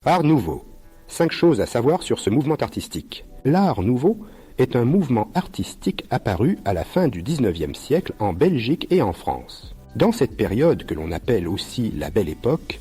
Art nouveau. 5 choses à savoir sur ce mouvement artistique. L'art nouveau est un mouvement artistique apparu à la fin du XIXe siècle en Belgique et en France. Dans cette période que l'on appelle aussi la Belle Époque,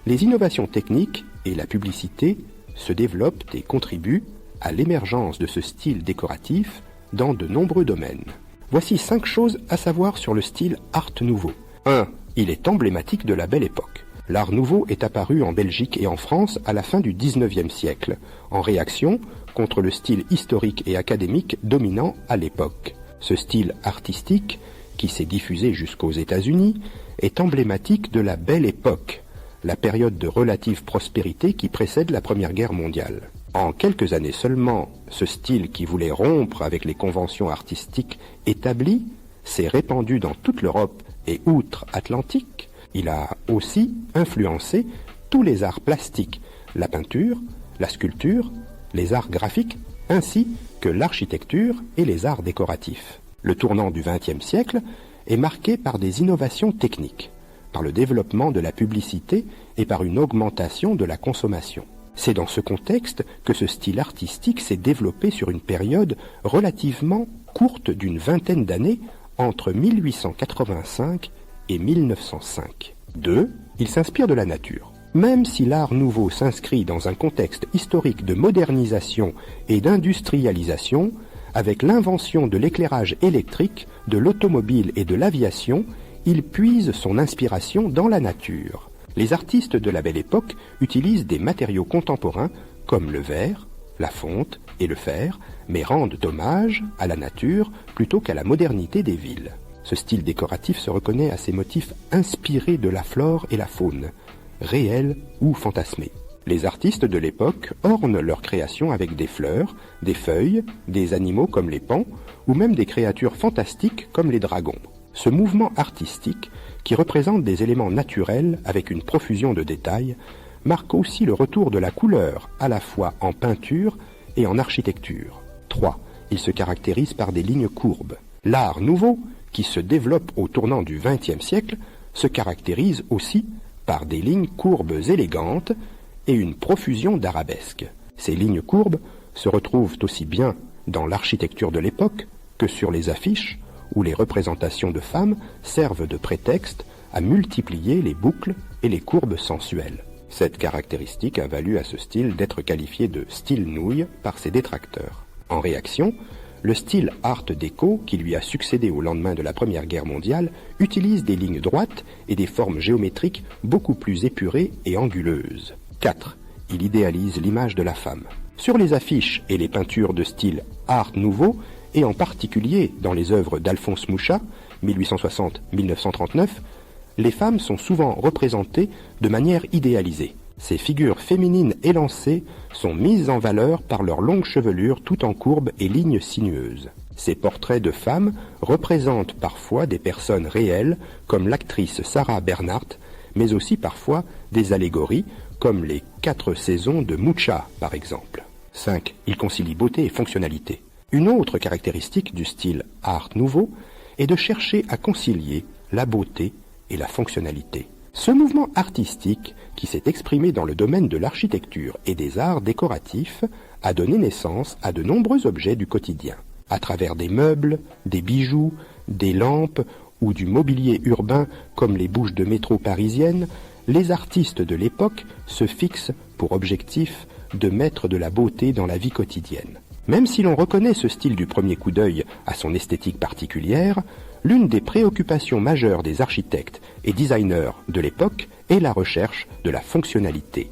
les innovations techniques et la publicité se développent et contribuent à l'émergence de ce style décoratif dans de nombreux domaines. Voici 5 choses à savoir sur le style Art nouveau. 1. Il est emblématique de la Belle Époque. L'art nouveau est apparu en Belgique et en France à la fin du XIXe siècle, en réaction contre le style historique et académique dominant à l'époque. Ce style artistique, qui s'est diffusé jusqu'aux États-Unis, est emblématique de la Belle Époque, la période de relative prospérité qui précède la Première Guerre mondiale. En quelques années seulement, ce style qui voulait rompre avec les conventions artistiques établies s'est répandu dans toute l'Europe et outre-Atlantique. Il a aussi influencé tous les arts plastiques, la peinture, la sculpture, les arts graphiques, ainsi que l'architecture et les arts décoratifs. Le tournant du XXe siècle est marqué par des innovations techniques, par le développement de la publicité et par une augmentation de la consommation. C'est dans ce contexte que ce style artistique s'est développé sur une période relativement courte d'une vingtaine d'années, entre 1885 et 1905. 2. Il s'inspire de la nature. Même si l'art nouveau s'inscrit dans un contexte historique de modernisation et d'industrialisation, avec l'invention de l'éclairage électrique, de l'automobile et de l'aviation, il puise son inspiration dans la nature. Les artistes de la Belle Époque utilisent des matériaux contemporains comme le verre, la fonte et le fer, mais rendent hommage à la nature plutôt qu'à la modernité des villes. Ce style décoratif se reconnaît à ses motifs inspirés de la flore et la faune, réels ou fantasmés. Les artistes de l'époque ornent leurs créations avec des fleurs, des feuilles, des animaux comme les paons, ou même des créatures fantastiques comme les dragons. Ce mouvement artistique, qui représente des éléments naturels avec une profusion de détails, marque aussi le retour de la couleur, à la fois en peinture et en architecture. 3. Il se caractérise par des lignes courbes. L'art nouveau, qui se développe au tournant du XXe siècle, se caractérise aussi par des lignes courbes élégantes et une profusion d'arabesques. Ces lignes courbes se retrouvent aussi bien dans l'architecture de l'époque que sur les affiches, où les représentations de femmes servent de prétexte à multiplier les boucles et les courbes sensuelles. Cette caractéristique a valu à ce style d'être qualifié de style nouille par ses détracteurs. En réaction, le style Art déco, qui lui a succédé au lendemain de la Première Guerre mondiale, utilise des lignes droites et des formes géométriques beaucoup plus épurées et anguleuses. 4. Il idéalise l'image de la femme. Sur les affiches et les peintures de style Art nouveau, et en particulier dans les œuvres d'Alphonse Mucha, 1860-1939, les femmes sont souvent représentées de manière idéalisée. Ces figures féminines élancées sont mises en valeur par leurs longues chevelures tout en courbes et lignes sinueuses. Ces portraits de femmes représentent parfois des personnes réelles, comme l'actrice Sarah Bernhardt, mais aussi parfois des allégories, comme les 4 saisons de Mucha, par exemple. 5. Il concilie beauté et fonctionnalité. Une autre caractéristique du style Art nouveau est de chercher à concilier la beauté et la fonctionnalité. Ce mouvement artistique, qui s'est exprimé dans le domaine de l'architecture et des arts décoratifs, a donné naissance à de nombreux objets du quotidien. À travers des meubles, des bijoux, des lampes ou du mobilier urbain comme les bouches de métro parisiennes, les artistes de l'époque se fixent pour objectif de mettre de la beauté dans la vie quotidienne. Même si l'on reconnaît ce style du premier coup d'œil à son esthétique particulière, l'une des préoccupations majeures des architectes et designers de l'époque est la recherche de la fonctionnalité.